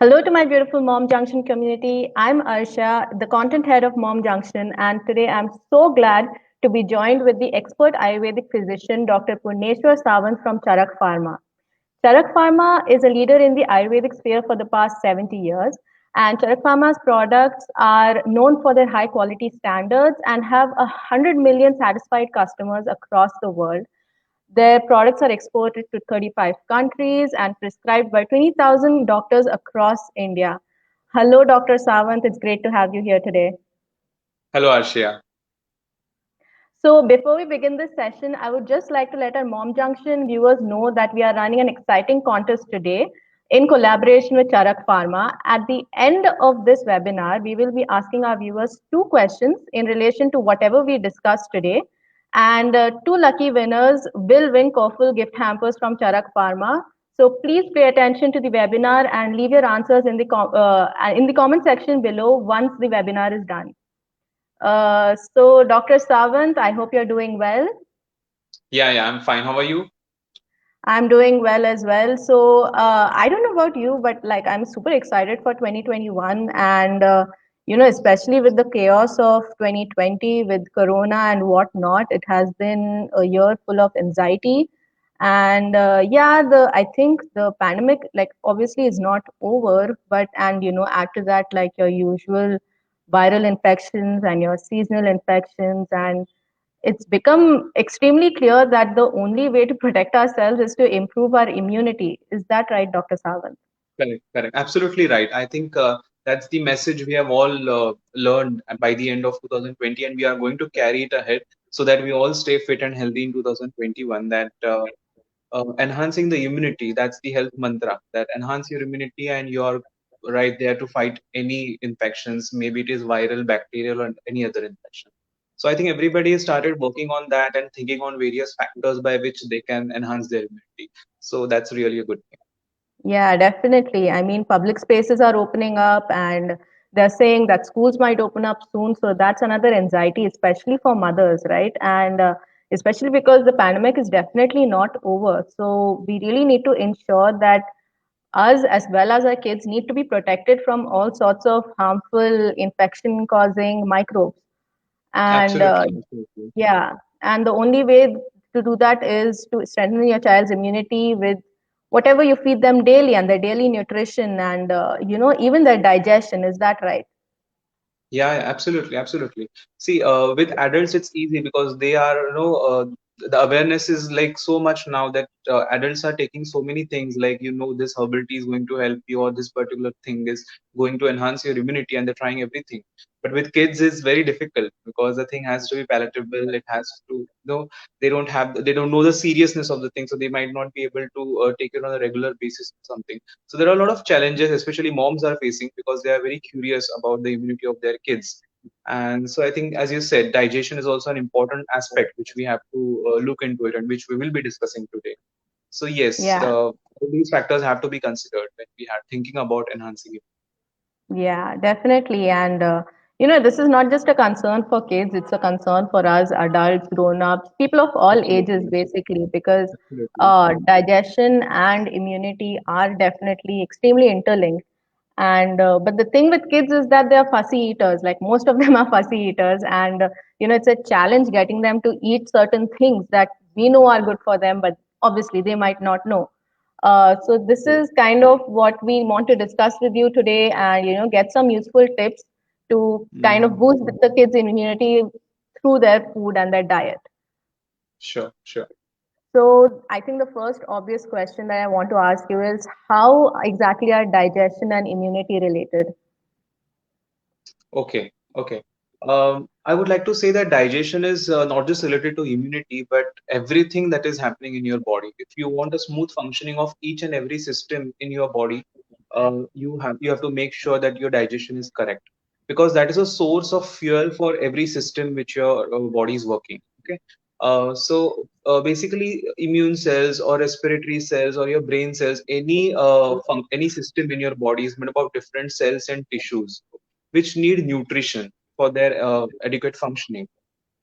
Hello to my beautiful Mom Junction community. I'm Arsha, the content head of Mom Junction, and today I'm so glad to be joined with the expert Ayurvedic physician Dr. Purneshwar Sawant from Charak Pharma. Charak Pharma is a leader in the Ayurvedic sphere for the past 70 years, and Charak Pharma's products are known for their high quality standards and have 100 million satisfied customers across the world. Their products are exported to 35 countries and prescribed by 20,000 doctors across India. Hello, Dr. Sawant. It's great to have you here today. Hello, Arshia. So, before we begin this session, I would just like to let our Mom Junction viewers know that we are running an exciting contest today in collaboration with Charak Pharma. At the end of this webinar, we will be asking our viewers two questions in relation to whatever we discussed today. And two lucky winners will win Koful gift hampers from Charak Pharma. So please pay attention to the webinar and leave your answers in the comment section below once the webinar is done. So, Dr. Sawant, I hope you're doing well. Yeah, I'm fine. How are you? I'm doing well as well. So, I don't know about you, but like I'm super excited for 2021, and especially with the chaos of 2020 with Corona and whatnot, it has been a year full of anxiety. And yeah, the I think the pandemic, like obviously, is not over, but and add to that like your usual viral infections and your seasonal infections and it's become extremely clear that the only way to protect ourselves is to improve our immunity. Is that right, Dr. Sawant? Correct. Absolutely right. I think that's the message we have all learned by the end of 2020, and we are going to carry it ahead so that we all stay fit and healthy in 2021. That enhancing the immunity, that's the health mantra, that enhance your immunity and you're right there to fight any infections, maybe it is viral, bacterial, or any other infection. So I think everybody has started working on that and thinking on various factors by which they can enhance their immunity. So that's really a good thing. Yeah, definitely. I mean, public spaces are opening up and they're saying that schools might open up soon. So that's another anxiety, especially for mothers, right? And especially because the pandemic is definitely not over. So we really need to ensure that us as well as our kids need to be protected from all sorts of harmful infection causing microbes. And Absolutely. yeah, and the only way to do that is to strengthen your child's immunity with whatever you feed them daily and their daily nutrition and even their digestion. Is that right? Absolutely. See, with adults, it's easy because they are, the awareness is like so much now that adults are taking so many things like, this herbal tea is going to help you, or this particular thing is going to enhance your immunity, and they're trying everything. But with kids, it's very difficult because the thing has to be palatable. It has to, they don't know the seriousness of the thing, so they might not be able to take it on a regular basis or something. So there are a lot of challenges, especially moms are facing because they are very curious about the immunity of their kids. And so I think, as you said, digestion is also an important aspect which we have to look into it and which we will be discussing today. So yes, Yeah. all these factors have to be considered when we are thinking about enhancing it. Yeah, definitely. And, this is not just a concern for kids, it's a concern for us, adults, grown-ups, people of all ages, Absolutely. basically, because Absolutely. digestion and immunity are definitely extremely interlinked. And, but the thing with kids is that they're fussy eaters, like most of them are fussy eaters. And, it's a challenge getting them to eat certain things that we know are good for them, but obviously they might not know. So this is kind of what we want to discuss with you today, and get some useful tips to kind of Mhm. boost the kids' immunity through their food and their diet. Sure. So I think the first obvious question that I want to ask you is how exactly are digestion and immunity related? Okay. I would like to say that digestion is not just related to immunity, but everything that is happening in your body. If you want a smooth functioning of each and every system in your body, you have to make sure that your digestion is correct, because that is a source of fuel for every system which your body is working. Okay. Basically, immune cells or respiratory cells or your brain cells, any system in your body is made up of different cells and tissues which need nutrition for their adequate functioning.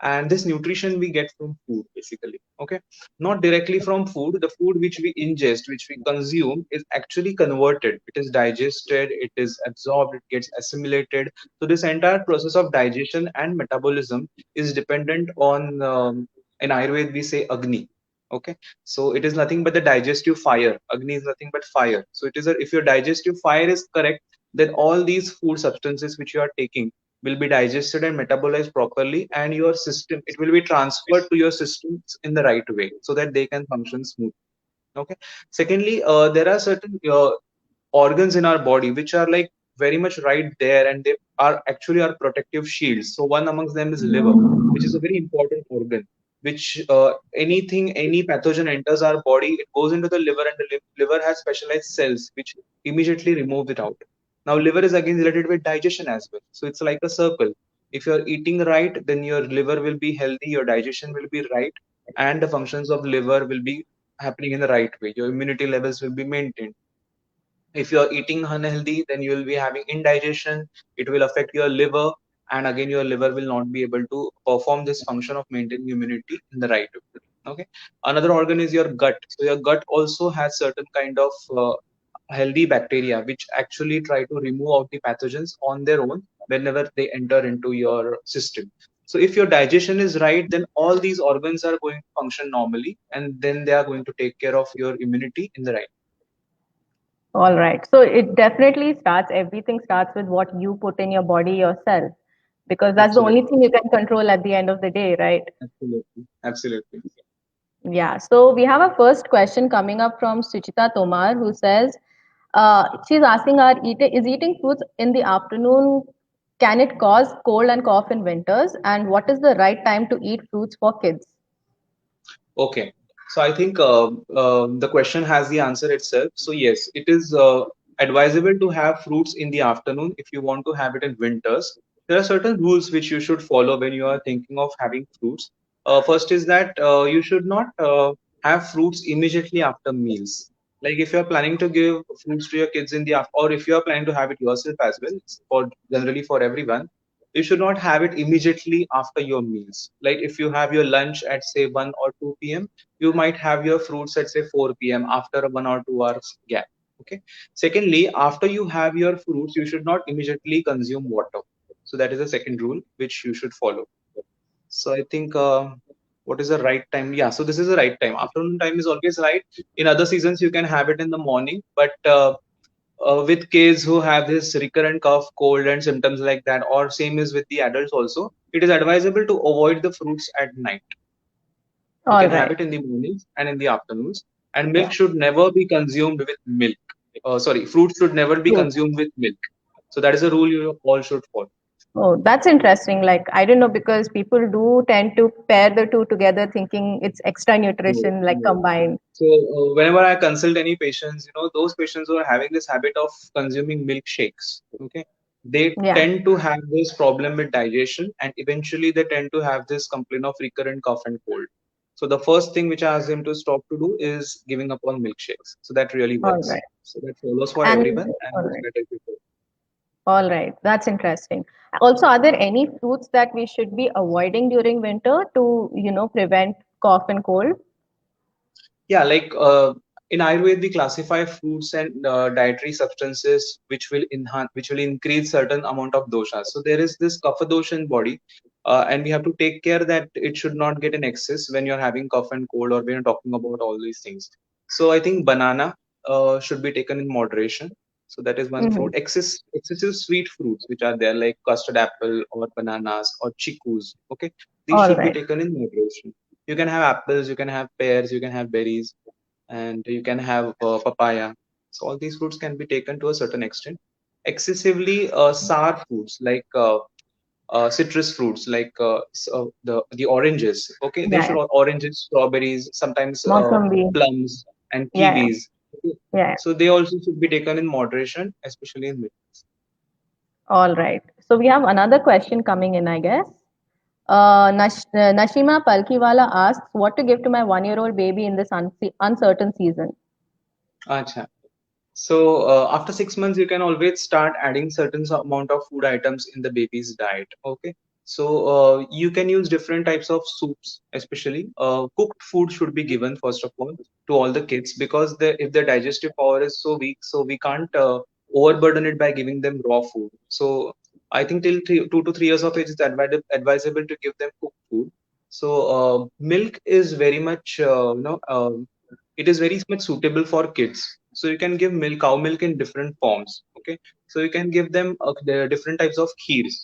and this nutrition we get from food basically. Okay, not directly from food. The food which we ingest, which we consume, is actually converted, it is digested, it is absorbed, it gets assimilated. So this entire process of digestion and metabolism is dependent on, in Ayurveda we say Agni. Okay, so it is nothing but the digestive fire. Agni is nothing but fire. So it is if your digestive fire is correct, then all these food substances which you are taking will be digested and metabolized properly, and your system, it will be transferred to your systems in the right way so that they can function smooth. Okay, secondly, there are certain organs in our body which are like very much right there, and they are actually our protective shields. So one amongst them is liver, which is a very important organ, which anything, any pathogen enters our body, it goes into the liver, and the liver has specialized cells which immediately remove it out. Now liver is again related with digestion as well, so it's like a circle. If you're eating right, then your liver will be healthy, your digestion will be right, and the functions of liver will be happening in the right way, your immunity levels will be maintained. If you're eating unhealthy, then you will be having indigestion, it will affect your liver, and again your liver will not be able to perform this function of maintaining immunity in the right way. Okay, another organ is your gut. So your gut also has certain kind of healthy bacteria which actually try to remove out the pathogens on their own whenever they enter into your system. So if your digestion is right, then all these organs are going to function normally, and then they are going to take care of your immunity in the right. All right. So it definitely starts, everything starts with what you put in your body yourself, because that's the only Absolutely. thing you can control at the end of the day, right? Absolutely. Absolutely. Yeah. So we have a first question coming up from Suchita Tomar, who says, she's asking, is eating fruits in the afternoon, can it cause cold and cough in winters? And what is the right time to eat fruits for kids? Okay. So I think the question has the answer itself. So yes, it is advisable to have fruits in the afternoon if you want to have it in winters. There are certain rules which you should follow when you are thinking of having fruits. First is that you should not have fruits immediately after meals. Like if you are planning to give fruits to your kids in the after, or if you are planning to have it yourself as well, it's for generally for everyone, you should not have it immediately after your meals. Like if you have your lunch at say 1 or 2 p.m., you might have your fruits at say 4 p.m. after a 1 or 2 hours gap. Okay. Secondly, after you have your fruits, you should not immediately consume water. So that is the second rule which you should follow. So I think what is the right time? Yeah, so this is the right time. Afternoon time is always right. In other seasons, you can have it in the morning, but with kids who have this recurrent cough, cold, and symptoms like that, or same is with the adults also, it is advisable to avoid the fruits at night. You All can have right. it in the mornings and in the afternoons. And milk Yeah. should never be consumed with milk. Sorry, fruit should never be Fruits. consumed with milk. So that is a rule you all should follow. Oh, that's interesting. Like, I don't know, because people do tend to pair the two together thinking it's extra No, nutrition, like no. combined. So whenever I consult any patients, those patients who are having this habit of consuming milkshakes, okay, they Yeah. tend to have this problem with digestion, and eventually they tend to have this complaint of recurrent cough and cold. So the first thing which I ask them to stop to do is giving up on milkshakes. So that really All works. right. So that follows for And everyone, and all it's right. better if you follow. All right. That's interesting. Also, are there any fruits that we should be avoiding during winter to, prevent cough and cold? Yeah, like in Ayurveda, we classify fruits and dietary substances which will increase certain amount of doshas. So there is this kapha dosha in body, and we have to take care that it should not get in excess when you're having cough and cold, or when you're talking about all these things. So I think banana should be taken in moderation. So that is one Mm-hmm. fruit. Excessive sweet fruits which are there, like custard apple or bananas or chicus. Okay, these All should be right. taken in moderation. You can have apples, you can have pears, you can have berries, and you can have papaya. So all these fruits can be taken to a certain extent. Excessively sour fruits like citrus fruits, like the oranges. Okay, they Yeah. should Yeah. oranges, strawberries, sometimes Mossambi. plums and Yeah. Yeah. kiwis. Okay. Yeah. So they also should be taken in moderation, especially in mid. All right. So we have another question coming in, I guess. Nashima Palkiwala asks, what to give to my 1-year-old baby in this uncertain season? Acha. So after 6 months, you can always start adding certain amount of food items in the baby's diet. Okay. So you can use different types of soups, especially cooked food should be given first of all to all the kids, because if their digestive power is so weak, so we can't overburden it by giving them raw food. So I think till 2 to 3 years of age, it's advisable to give them cooked food. So milk is very much it is very much suitable for kids. So you can give milk, cow milk in different forms. Okay, so you can give them the different types of kheers.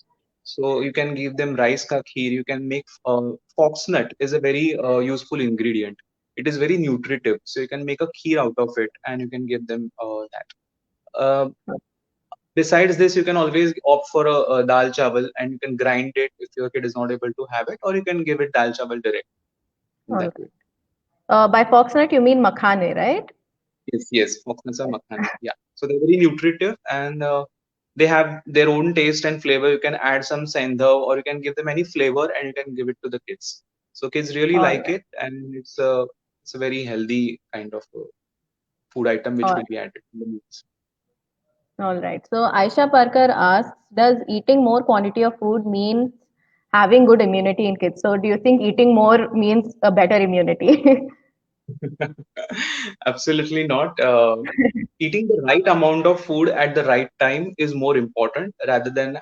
So you can give them rice ka kheer. You can make foxnut is a very useful ingredient. It is very nutritive. So you can make a kheer out of it, and you can give them that. Uh, Besides this, you can always opt for a dal chawal, and you can grind it if your kid is not able to have it, or you can give it dal chawal direct in All that right. way. By foxnut, you mean makhane, right? Yes, yes, foxnuts are makhani. Yeah, so they're very nutritive, and they have their own taste and flavor. You can add some sendhav, or you can give them any flavor, and you can give it to the kids. So kids really All like right. it, and it's a very healthy kind of food item which All will be added in the meals. All right. So Aisha Parkar asks, does eating more quantity of food mean having good immunity in kids? So do you think eating more means a better immunity? Absolutely not. Eating the right amount of food at the right time is more important rather than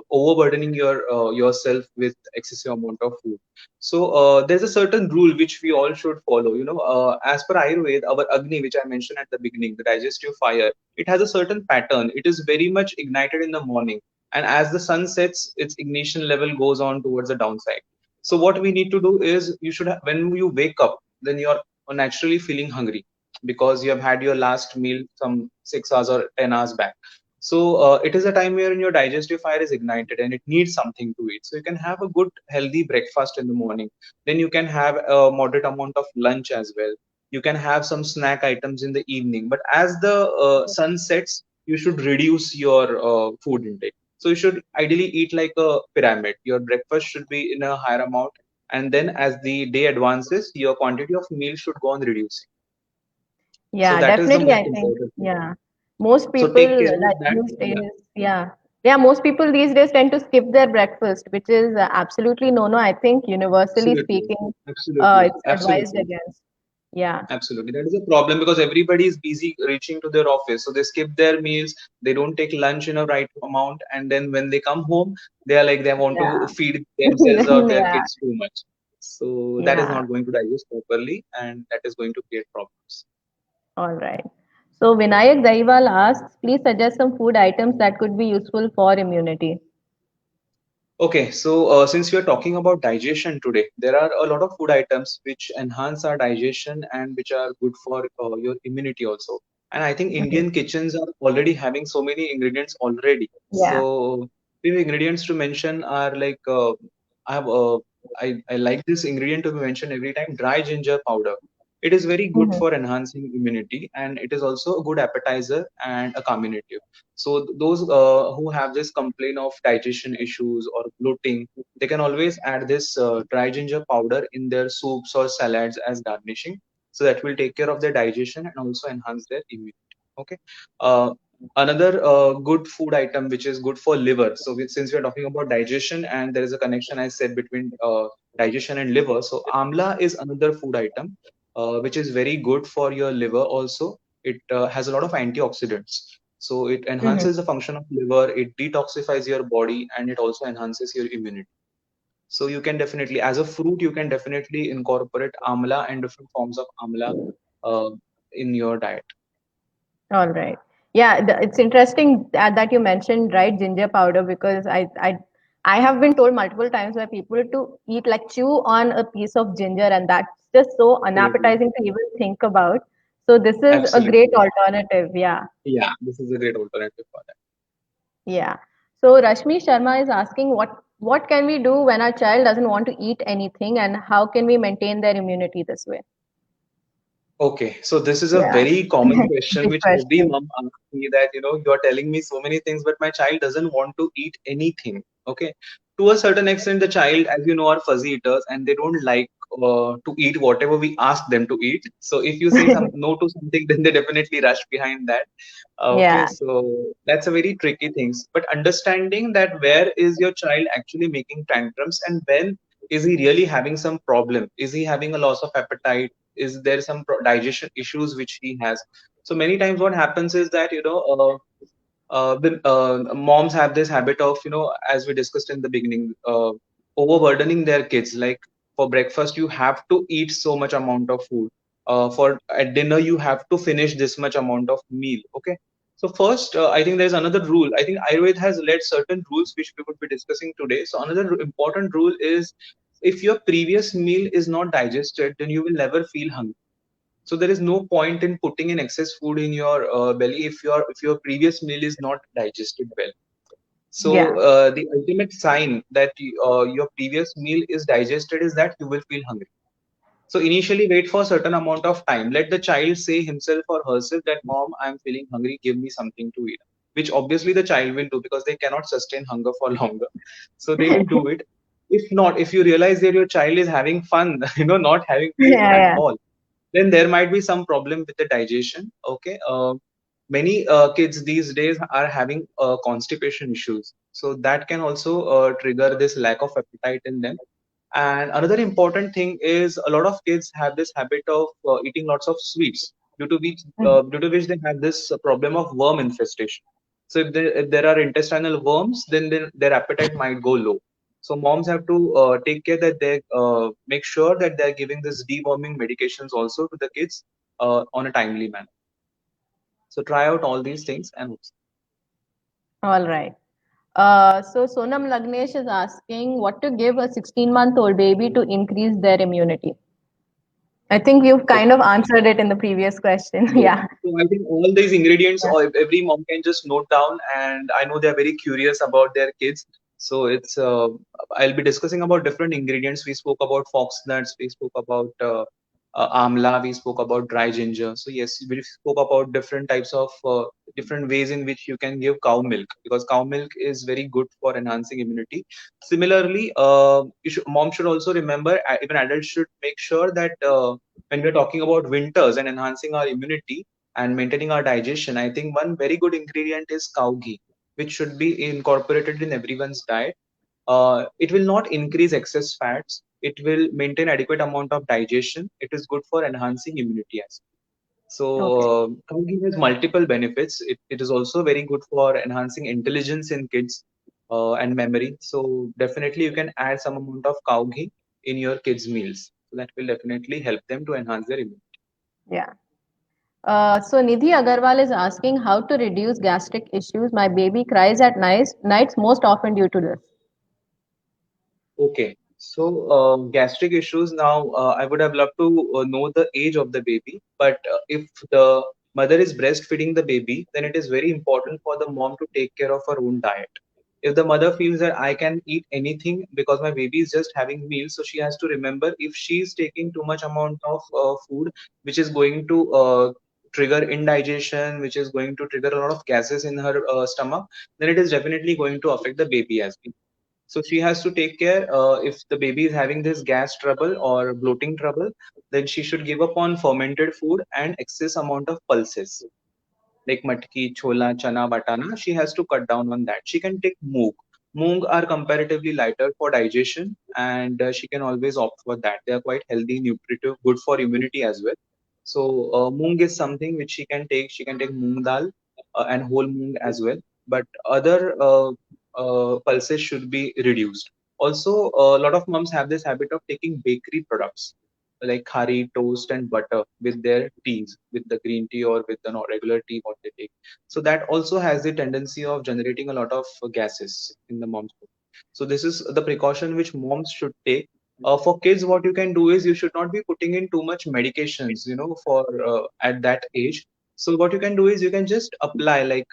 overburdening yourself with excessive amount of food. So there's a certain rule which we all should follow. As per Ayurveda, our Agni, which I mentioned at the beginning, the digestive fire, it has a certain pattern. It is very much ignited in the morning, and as the sun sets, its ignition level goes on towards the downside. So what we need to do is, when you wake up, then you're naturally feeling hungry because you have had your last meal some 6 hours or 10 hours back. So it is a time where your digestive fire is ignited and it needs something to eat. So you can have a good healthy breakfast in the morning. Then you can have a moderate amount of lunch as well. You can have some snack items in the evening. But as the sun sets, you should reduce your food intake. So you should ideally eat like a pyramid. Your breakfast should be in a higher amount, and then as the day advances, your quantity of meal should go on reducing. So Yeah, that is the definitely. most I think, important thing. yeah, most So people take care of like that. these Yeah, days, most people these days tend to skip their breakfast, which is absolutely no. I think universally absolutely, speaking, absolutely, it's advised absolutely, against. Yeah, absolutely. That is a problem because everybody is busy reaching to their office, so they skip their meals. They don't take lunch in a right amount, and then when they come home, they are like they want to yeah, feed themselves or their yeah, kids too much. So that is yeah. not going to digest properly, and that is going to create problems. All right. So Vinayak Daiwal asks, please suggest some food items that could be useful for immunity. Okay, so since we are talking about digestion today, there are a lot of food items which enhance our digestion and which are good for your immunity also. And I think Mhm. Indian kitchens are already having so many ingredients already. Yeah. So few ingredients to mention are like I have I like this ingredient to be mentioned every time: dry ginger powder. It is very good Mhm. for enhancing immunity, and it is also a good appetizer and a carminative. So those who have this complaint of digestion issues or bloating, they can always add this dry ginger powder in their soups or salads as garnishing. So that will take care of their digestion and also enhance their immunity. Okay. Uh, Another good food item which is good for liver. So since we are talking about digestion and there is a connection I said between digestion and liver. So amla is another food item which is very good for your liver also. It has a lot of antioxidants, so it Mhm. enhances the function of liver, it detoxifies your body, and it also enhances your immunity. So you can definitely, as a fruit, you can definitely incorporate amla and different forms of amla uh, in your diet. All right. Yeah, it's interesting that you mentioned right ginger powder because I have been told multiple times by people to eat like chew on a piece of ginger and that's just so Absolutely. unappetizing to even think about. So this is a great Absolutely. alternative. Yeah. Yeah, this is a great alternative for that. Yeah. So Rashmi Sharma is asking what can we do when our child doesn't want to eat anything and how can we maintain their immunity this way? Okay, so this is a Yeah. very common question Big which every question. mom asks me, that you are telling me so many things, but my child doesn't want to eat anything. Okay, to a certain extent, the child, as you know, are fuzzy eaters and they don't like to eat whatever we ask them to eat. So if you say some no to something, then they definitely rush behind that. Okay, Yeah. so that's a very tricky thing. But understanding that where is your child actually making tantrums and when is he really having some problem? Is he having a loss of appetite? Is there some digestion issues which he has? So many times what happens is that, moms have this habit of, as we discussed in the beginning, overburdening their kids. Like for breakfast, you have to eat so much amount of food. For at dinner, you have to finish this much amount of meal. Okay. So first, I think there's another rule. I think Ayurveda has led certain rules which we would be discussing today. So another important rule is if your previous meal is not digested, then you will never feel hungry. So there is no point in putting in excess food in your belly if your previous meal is not digested well. So Yeah. the ultimate sign that your previous meal is digested is that you will feel hungry. So initially wait for a certain amount of time. Let the child say himself or herself that mom, I'm feeling hungry, give me something to eat. Which obviously the child will do because they cannot sustain hunger for longer. So they will do it. If not, if you realize that your child is having fun, not having meals Yeah. at Yeah. all, then there might be some problem with the digestion. Okay. Many kids these days are having constipation issues. So that can also trigger this lack of appetite in them. And another important thing is a lot of kids have this habit of eating lots of sweets, Mm. due to which they have this problem of worm infestation. So if there are intestinal worms, then their appetite might go low. So moms have to take care that they make sure that they're giving this deworming medications also to the kids on a timely manner. So try out all these things and All right. So Sonam Lagnesh is asking what to give a 16-month-old baby to increase their immunity. I think you've kind okay. of answered it in the previous question. Yes. Yeah. So I think all these ingredients, Yeah. or every mom can just note down, and I know they're very curious about their kids. So I'll be discussing about different ingredients. We spoke about fox nuts, we spoke about amla, we spoke about dry ginger. So yes, we spoke about different types of different ways in which you can give cow milk because cow milk is very good for enhancing immunity. Similarly, mom should also remember, even adults should make sure that. When we're talking about winters and enhancing our immunity and maintaining our digestion, I think one very good ingredient is cow ghee, which should be incorporated in everyone's diet. It will not increase excess fats. It will maintain adequate amount of digestion. It is good for enhancing immunity as well. So Okay. cow ghee has multiple benefits. It is also very good for enhancing intelligence in kids and memory. So definitely you can add some amount of cow ghee in your kids' meals. So that will definitely help them to enhance their immunity. Yeah. So Nidhi Agarwal is asking how to reduce gastric issues. My baby cries at nights most often due to this. Okay. So gastric issues now, I would have loved to know the age of the baby, but if the mother is breastfeeding the baby, then it is very important for the mom to take care of her own diet. If the mother feels that I can eat anything because my baby is just having meals, so she has to remember if she is taking too much amount of food, which is going to trigger indigestion, which is going to trigger a lot of gases in her stomach, then it is definitely going to affect the baby as well. So she has to take care. If the baby is having this gas trouble or bloating trouble, then she should give up on fermented food and excess amount of pulses like matki, chola, chana, batana. She has to cut down on that. She can take moong. Moong are comparatively lighter for digestion, and she can always opt for that. They are quite healthy, nutritive, good for immunity as well. So moong is something which she can take. She can take moong dal and whole moong as well. But other pulses should be reduced. Also, a lot of moms have this habit of taking bakery products like curry, toast, and butter with their teas, with the green tea or with the regular tea what they take. So that also has the tendency of generating a lot of gases in the mom's body. So this is the precaution which moms should take. For kids, what you can do is you should not be putting in too much medications, for at that age. So what you can do is you can just apply like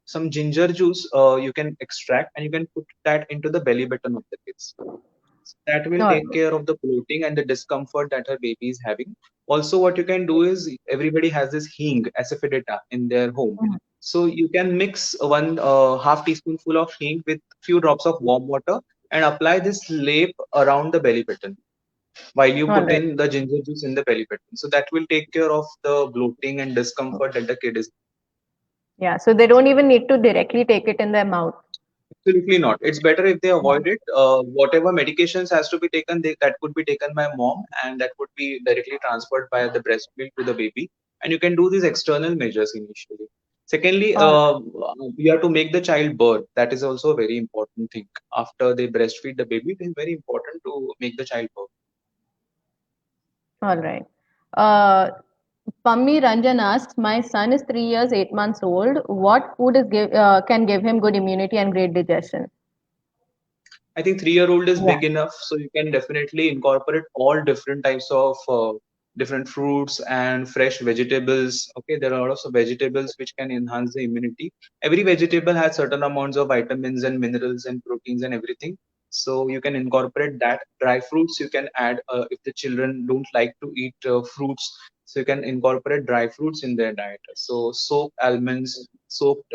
some ginger juice. You can extract and you can put that into the belly button of the kids. That will All take care of the bloating and the discomfort that her baby is having. Also, what you can do is everybody has this hing asafoetida in their home. right. So you can mix one half teaspoonful of hing with few drops of warm water and apply this lape around the belly button while you All put right. in the ginger juice in the belly button. So that will take care of the bloating and discomfort that the kid is. Yeah. So they don't even need to directly take it in their mouth. Absolutely not. It's better if they Yeah. avoid it. Whatever medications has to be taken, that could be taken by mom, and that would be directly transferred by the breast milk to the baby. And you can do these external measures initially. Secondly, All we have to make the child birth. That is also a very important thing. After they breastfeed the baby, it is very important to make the child birth. all right. Uh, Pammi Ranjan asks, my son is 3 years, 8 months old. What food can give him good immunity and great digestion? I think 3-year-old is Yeah. big enough, so you can definitely incorporate all different types of different fruits and fresh vegetables. Okay, there are a lot of vegetables which can enhance the immunity. Every vegetable has certain amounts of vitamins and minerals and proteins and everything. So you can incorporate that. Dry fruits you can add if the children don't like to eat fruits. So you can incorporate dry fruits in their diet. So soaked almonds, soaked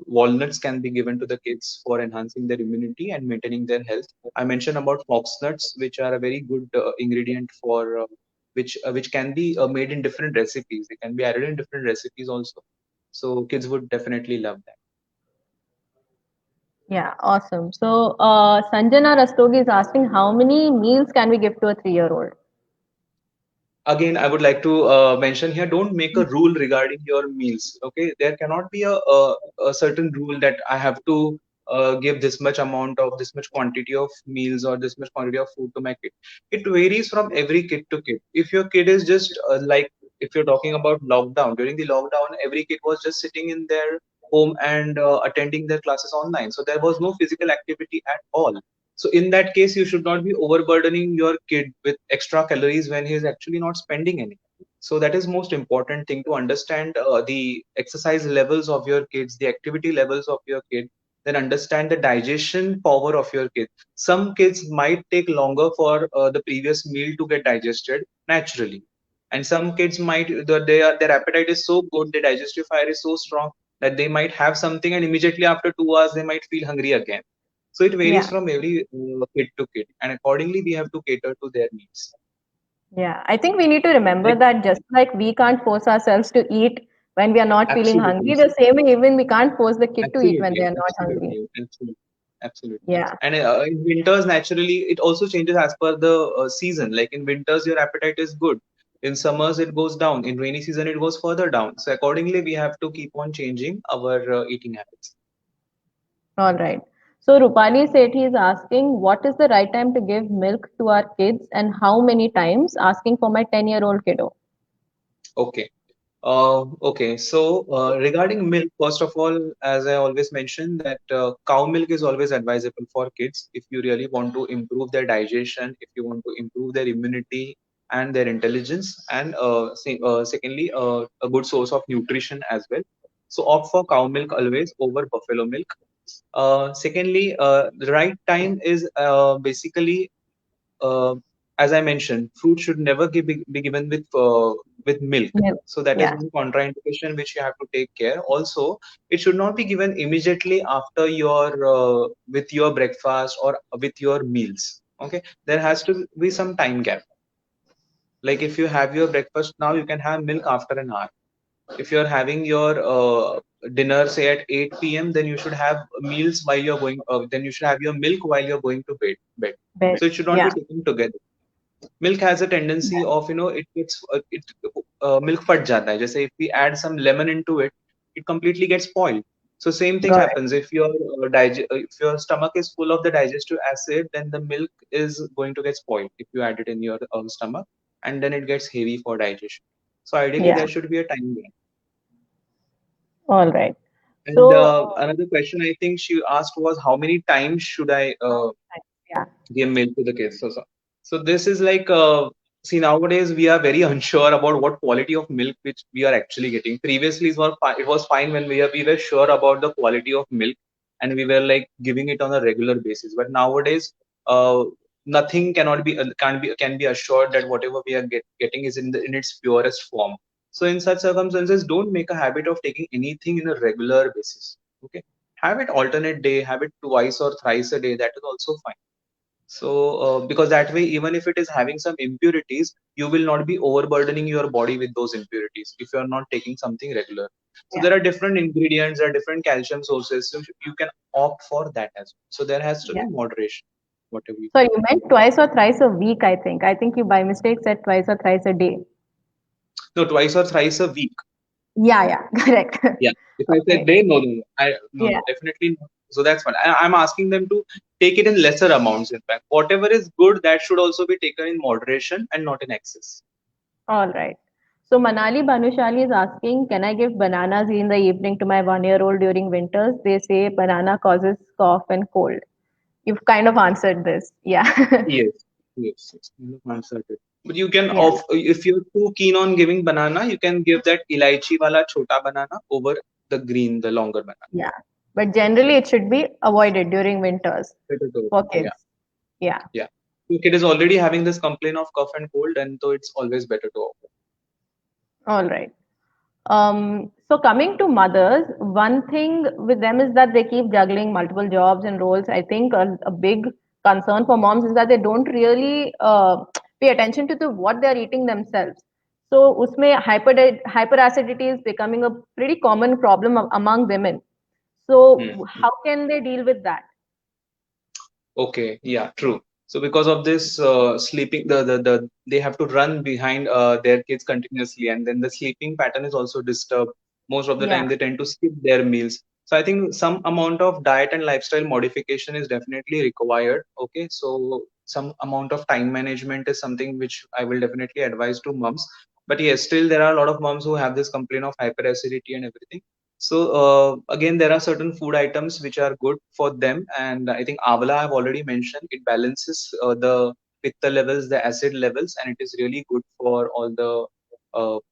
walnuts can be given to the kids for enhancing their immunity and maintaining their health. I mentioned about fox nuts, which are a very good ingredient for which can be made in different recipes. They can be added in different recipes also. So kids would definitely love that. Yeah, awesome. So, Sanjana Rastogi is asking, how many meals can we give to a 3-year-old? Again, I would like to mention here, don't make a rule regarding your meals. Okay, there cannot be a certain rule that I have to give this much amount of this much quantity of meals or this much quantity of food to my kid. It varies from every kid to kid. If your kid is just like, if you're talking about lockdown, during the lockdown every kid was just sitting in their home and attending their classes online, so there was no physical activity at all. So in that case, you should not be overburdening your kid with extra calories when he is actually not spending any. So that is most important thing, to understand the exercise levels of your kids, the activity levels of your kid, then understand the digestion power of your kid. Some kids might take longer for the previous meal to get digested naturally, and some kids might their appetite is so good, their digestive fire is so strong that they might have something and immediately after 2 hours they might feel hungry again. So it varies Yeah, from every kid to kid, and accordingly we have to cater to their needs. yeah. I think we need to remember Like, that just like we can't force ourselves to eat when we are not feeling hungry, absolutely, the same way even we can't force the kid to eat when they absolutely, are not hungry. absolutely. Yeah, And in winters, naturally, it also changes as per the season. Like in winters, your appetite is good. In summers, it goes down. In rainy season, it goes further down. So accordingly, we have to keep on changing our eating habits. all right. So Rupali Sethi is asking, what is the right time to give milk to our kids and how many times? Asking for my 10-year-old kiddo. Okay. Okay, so regarding milk, first of all, as I always mention, that cow milk is always advisable for kids if you really want to improve their digestion, if you want to improve their immunity and their intelligence, and secondly, a good source of nutrition as well. So opt for cow milk always over buffalo milk. Secondly, the right time is basically uh, as I mentioned, fruit should never be given with milk. Milk. So that is Yeah. one contraindication which you have to take care. Also, it should not be given immediately after your with your breakfast or with your meals. Okay, there has to be some time gap. Like if you have your breakfast now, you can have milk after an hour. If you're having your dinner say at 8 p.m., then you should have meals while you're going. Then you should have your milk while you're going to bed. Bed. So it should not Yeah. be taken together. Milk has a tendency of, it gets milk फट जाता है. जैसे if we add some lemon into it, it completely gets spoiled. So same thing Got it. happens if your if your stomach is full of the digestive acid, then the milk is going to get spoiled if you add it in your stomach, and then it gets heavy for digestion. So ideally Yeah. there should be a time limit. All right. And So, another question I think she asked was, how many times should I yeah. give milk to the kids? So this is like, see, nowadays we are very unsure about what quality of milk which we are actually getting. Previously, it was fine when we were sure about the quality of milk and we were like giving it on a regular basis. But nowadays, nothing cannot be can be assured that whatever we are getting is in its purest form. So in such circumstances, don't make a habit of taking anything in a regular basis. Okay, have it alternate day, have it twice or thrice a day. That is also fine. So because that way, even if it is having some impurities, you will not be overburdening your body with those impurities if you are not taking something regular. So Yeah. there are different ingredients, there are different calcium sources, so you can opt for that as well. So there has to Yeah. be moderation, whatever you So take. you meant twice or thrice a week, I think. I think you by mistake said twice or thrice a day. No, twice or thrice a week. Yeah, yeah, correct. Yeah. If I said Okay. day, no, no, no. No, Yeah. no, definitely not. So that's fine. I'm asking them to take it in lesser amounts. In fact, whatever is good, that should also be taken in moderation and not in excess. All right. So Manali Bhanushali is asking, can I give bananas in the evening to my 1 year old during winters? They say banana causes cough and cold. You've kind of answered this. Yeah. Yes, yes, it's kind of answered it. But you can Yeah. off if you're too keen on giving banana, you can give that elaichi wala chota banana over the green, the longer banana. Yeah. But generally, it should be avoided during winters Better to for yeah, kids. Yeah. yeah. If kid is already having this complaint of cough and cold, and so it's always better to offer. All right. So coming to mothers, one thing with them is that they keep juggling multiple jobs and roles. I think a big concern for moms is that they don't really pay attention to what they're eating themselves. So usme hyperacidity is becoming a pretty common problem among women. Hmm. So how can they deal with that? Okay, yeah, true. So because of this sleeping, they have to run behind their kids continuously, and then the sleeping pattern is also disturbed. Most of the Yeah. time, they tend to skip their meals. So I think some amount of diet and lifestyle modification is definitely required. Okay, so some amount of time management is something which I will definitely advise to moms. But yes, still there are a lot of moms who have this complaint of hyperacidity and everything. So again, there are certain food items which are good for them, and I think Avla I've already mentioned. It balances the pitta levels, the acid levels, and it is really good for all the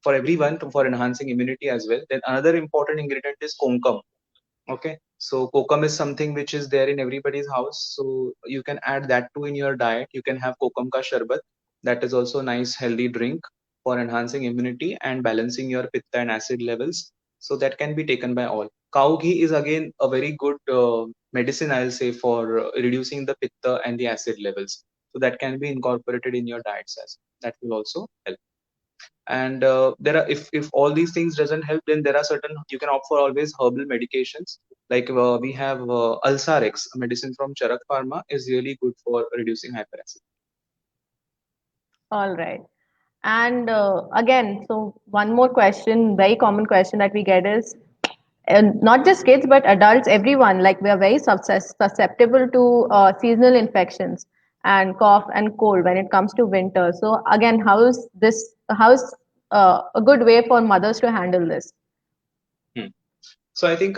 for everyone for enhancing immunity as well. Then another important ingredient is konkum. Okay, so kokum is something which is there in everybody's house, so you can add that too in your diet. You can have kokum ka sharbat. That is also a nice healthy drink for enhancing immunity and balancing your pitta and acid levels. So that can be taken by all. Cow ghee is again a very good medicine, I'll say, for reducing the pitta and the acid levels. So that can be incorporated in your diets as well. That will also help. And there are if all these things doesn't help, then there are certain you can opt for always herbal medications. Like we have Alsarex, a medicine from Charak Pharma, is really good for reducing hyperacidity. All right. And again, so one more question, very common question that we get is, and not just kids but adults, everyone, like we are very susceptible to seasonal infections and cough and cold when it comes to winter. So again, how's a good way for mothers to handle this? Hmm. So I think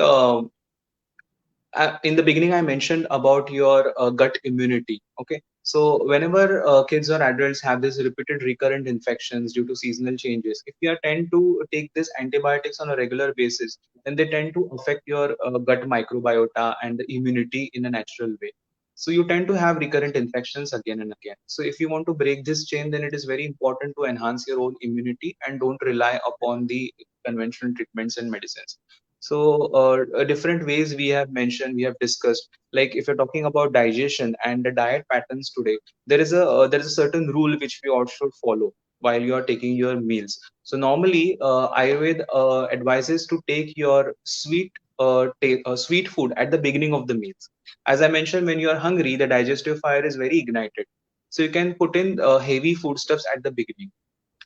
in the beginning I mentioned about your gut immunity. Okay, so whenever kids or adults have this repeated recurrent infections due to seasonal changes, if you are tend to take this antibiotics on a regular basis, then they tend to affect your gut microbiota and the immunity in a natural way. So you tend to have recurrent infections again and again. So if you want to break this chain, then it is very important to enhance your own immunity and don't rely upon the conventional treatments and medicines. So, different ways we have mentioned, we have discussed. Like if you're talking about digestion and the diet patterns today, there is a certain rule which we all should follow while you are taking your meals. So normally, Ayurveda advises to take your sweet food at the beginning of the meals. As I mentioned, when you are hungry, the digestive fire is very ignited. So you can put in heavy foodstuffs at the beginning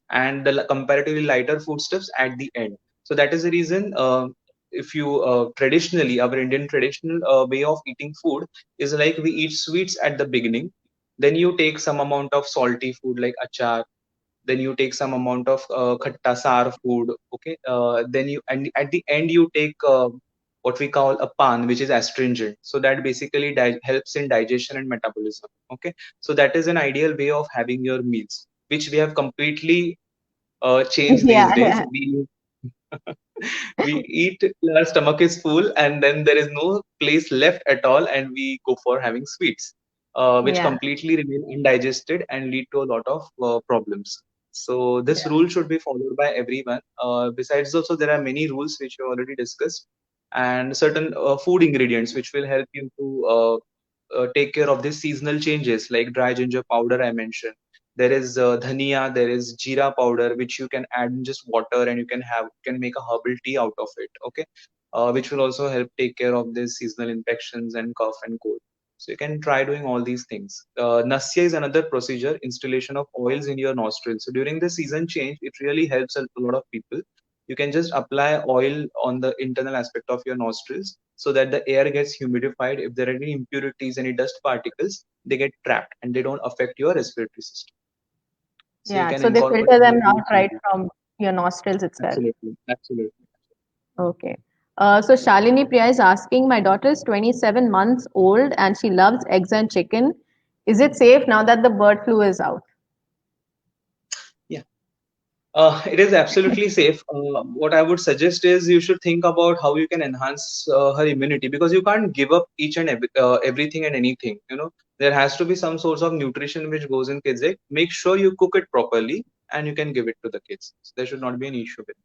and the comparatively lighter foodstuffs at the end. So that is the reason if you traditionally our Indian traditional way of eating food is like we eat sweets at the beginning, then you take some amount of salty food like achar, then you take some amount of khatta sour food, okay, then you and at the end you take what we call a pan, which is astringent, so that basically helps in digestion and metabolism. Okay, so that is an ideal way of having your meals, which we have completely change these Yeah, days. yeah, We eat till our stomach is full, and then there is no place left at all, and we go for having sweets, which yeah, completely remain undigested and lead to a lot of problems. So this yeah. rule should be followed by everyone. Besides, also there are many rules which we already discussed, and certain food ingredients which will help you to take care of these seasonal changes like dry ginger powder I mentioned. There is dhania, there is jeera powder, which you can add in just water and you can make a herbal tea out of it. Okay, which will also help take care of these seasonal infections and cough and cold. So you can try doing all these things. Nasya is another procedure, installation of oils in your nostrils. So during the season change, it really helps a lot of people. You can just apply oil on the internal aspect of your nostrils so that the air gets humidified. If there are any impurities, any dust particles, they get trapped and they don't affect your respiratory system. So you Yeah, can so they incorporate filter them all these out right changes. from your nostrils itself. Absolutely, absolutely. Okay. So Shalini Priya is asking, my daughter is 27 months old and she loves eggs and chicken. Is it safe now that the bird flu is out? Yeah. It is absolutely safe. What I would suggest is you should think about how you can enhance her immunity, because you can't give up each and everything and anything. There has to be some source of nutrition which goes in kids' egg. Make sure you cook it properly and you can give it to the kids. So there should not be an issue with it.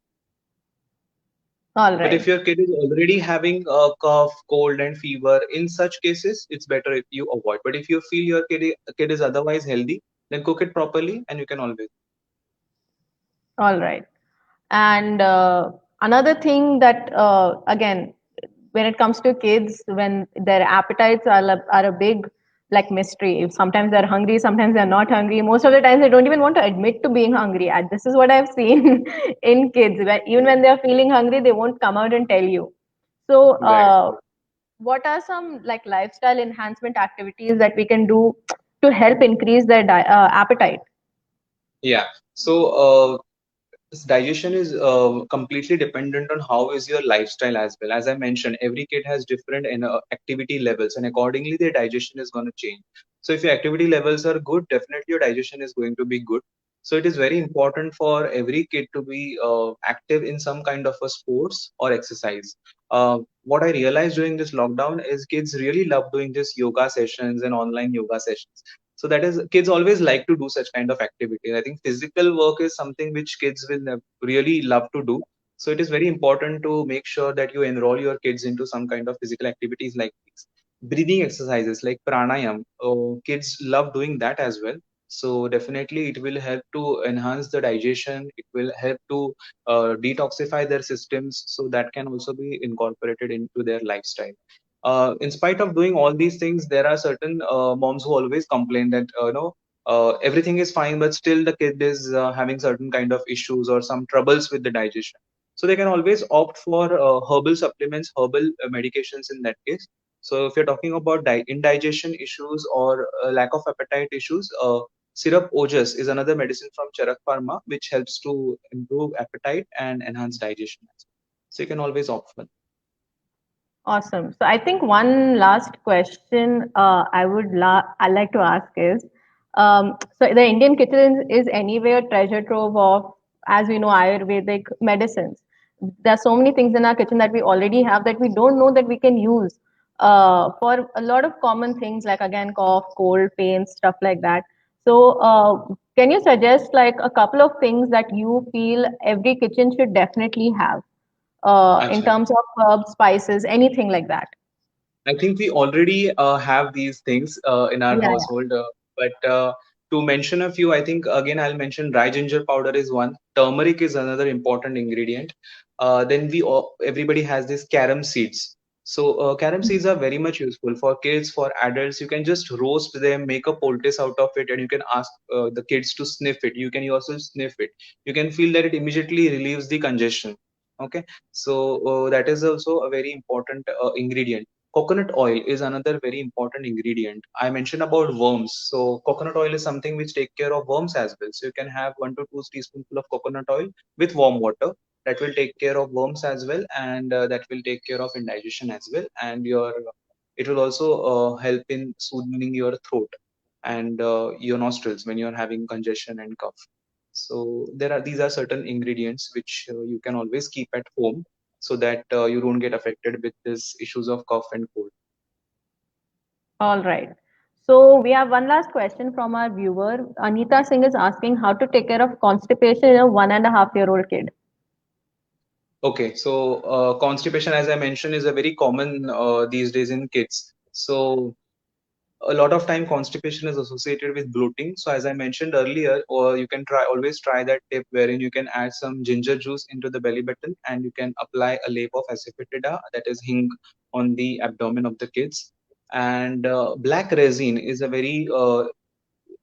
All But right. if your kid is already having a cough, cold, and fever, in such cases, it's better if you avoid. But if you feel your kid is otherwise healthy, then cook it properly and you can always. All right. And another thing that, again, when it comes to kids, when their appetites are a big like mystery. Sometimes they're hungry, sometimes they're not hungry. Most of the times they don't even want to admit to being hungry. And this is what I've seen in kids. Even when they're feeling hungry, they won't come out and tell you. So, Right. what are some like lifestyle enhancement activities that we can do to help increase their appetite? Yeah. So, this digestion is completely dependent on how is your lifestyle as well. As I mentioned, every kid has different activity levels, and accordingly, their digestion is going to change. So, if your activity levels are good, definitely your digestion is going to be good. So, it is very important for every kid to be active in some kind of a sports or exercise. What I realized during this lockdown is kids really love doing this yoga sessions and online yoga sessions. So that is, kids always like to do such kind of activity. I think physical work is something which kids will really love to do. So it is very important to make sure that you enroll your kids into some kind of physical activities like these. Breathing exercises like pranayam, kids love doing that as well. So definitely it will help to enhance the digestion. It will help to detoxify their systems, so that can also be incorporated into their lifestyle. In spite of doing all these things, there are certain moms who always complain that everything is fine, but still the kid is having certain kind of issues or some troubles with the digestion. So they can always opt for herbal supplements, herbal medications in that case. So if you're talking about indigestion issues or lack of appetite issues, syrup ojas is another medicine from Charak Pharma, which helps to improve appetite and enhance digestion as well. So you can always opt for. Awesome. So I think one last question I like to ask is, so the Indian kitchen is anyway a treasure trove of, as we know, Ayurvedic medicines. There are so many things in our kitchen that we already have that we don't know that we can use for a lot of common things like again cough, cold, pain, stuff like that. So can you suggest like a couple of things that you feel every kitchen should definitely have? In Absolutely. terms of herbs, spices, anything like that. I think we already have these things in our Yeah, yeah. household, but to mention a few, I think again I'll mention dry ginger powder is one. Turmeric is another important ingredient. Then everybody has these carom seeds. So carom seeds are very much useful for kids, for adults. You can just roast them, make a poultice out of it, and you can ask the kids to sniff it. You can yourself sniff it. You can feel that it immediately relieves the congestion. Okay, so that is also a very important ingredient. Coconut oil is another very important ingredient. I mentioned about worms. So coconut oil is something which take care of worms as well. So you can have 1 to 2 teaspoonful of coconut oil with warm water. That will take care of worms as well, and that will take care of indigestion as well. And it will also help in soothing your throat and your nostrils when you're having congestion and cough. So these are certain ingredients which you can always keep at home so that you don't get affected with these issues of cough and cold. All right. So we have one last question from our viewer. Anita Singh is asking how to take care of constipation in a 1.5-year-old kid. Okay, so constipation, as I mentioned, is a very common these days in kids. So a lot of time constipation is associated with bloating. So as I mentioned earlier, or you can always try that tip wherein you can add some ginger juice into the belly button and you can apply a lape of asafoetida, that is hing, on the abdomen of the kids. And black resin is a very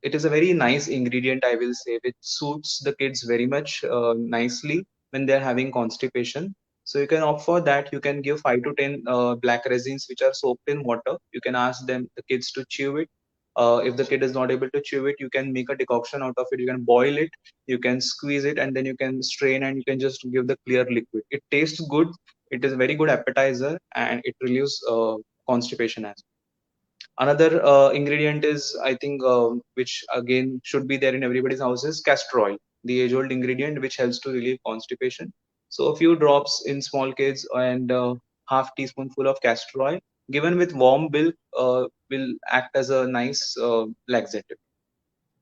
it is a very nice ingredient, I will say, which suits the kids very much nicely when they're having constipation. So you can opt for that. You can give 5 to 10 black resins which are soaked in water. You can ask them, the kids, to chew it. If the kid is not able to chew it, you can make a decoction out of it. You can boil it, you can squeeze it, and then you can strain and you can just give the clear liquid. It tastes good. It is a very good appetizer and it relieves constipation as well. Another ingredient is, I think, which again should be there in everybody's house, is castor oil, the age-old ingredient which helps to relieve constipation. So a few drops in small kids and half teaspoonful of castor oil given with warm milk will act as a nice laxative.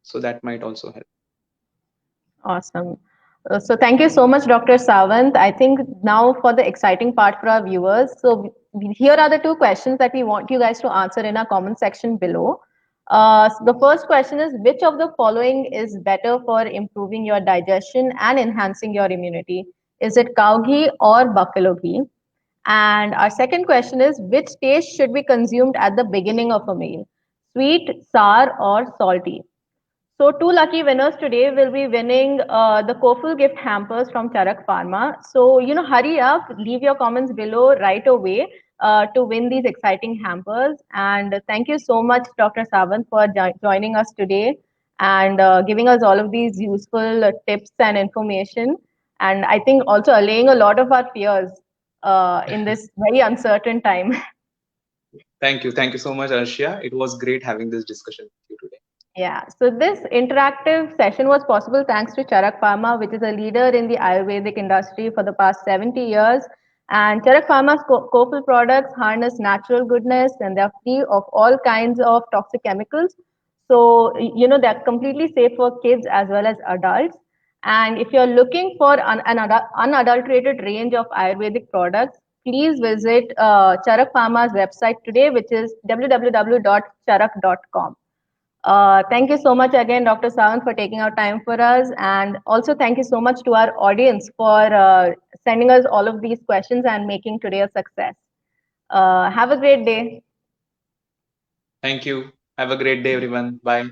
So that might also help. Awesome. So thank you so much, Dr. Sawant. I think now for the exciting part for our viewers. So here are the two questions that we want you guys to answer in our comment section below. So the first question is, which of the following is better for improving your digestion and enhancing your immunity? Is it cow ghee or buffalo ghee? And our second question is, which taste should be consumed at the beginning of a meal? Sweet, sour, or salty? So two lucky winners today will be winning the Koful gift hampers from Charak Pharma. So, hurry up, leave your comments below right away to win these exciting hampers. And thank you so much, Dr. Sawant, for joining us today and giving us all of these useful tips and information. And I think also allaying a lot of our fears in this very uncertain time. Thank you. Thank you so much, Arshia. It was great having this discussion with you today. Yeah, so this interactive session was possible thanks to Charak Pharma, which is a leader in the Ayurvedic industry for the past 70 years. And Charak Pharma's Koful products harness natural goodness and they're free of all kinds of toxic chemicals. So, they're completely safe for kids as well as adults. And if you're looking for an unadulterated range of Ayurvedic products, please visit Charak Pharma's website today, which is www.charak.com. Thank you so much again, Dr. Sawant, for taking our time for us. And also thank you so much to our audience for sending us all of these questions and making today a success. Have a great day. Thank you. Have a great day, everyone. Bye.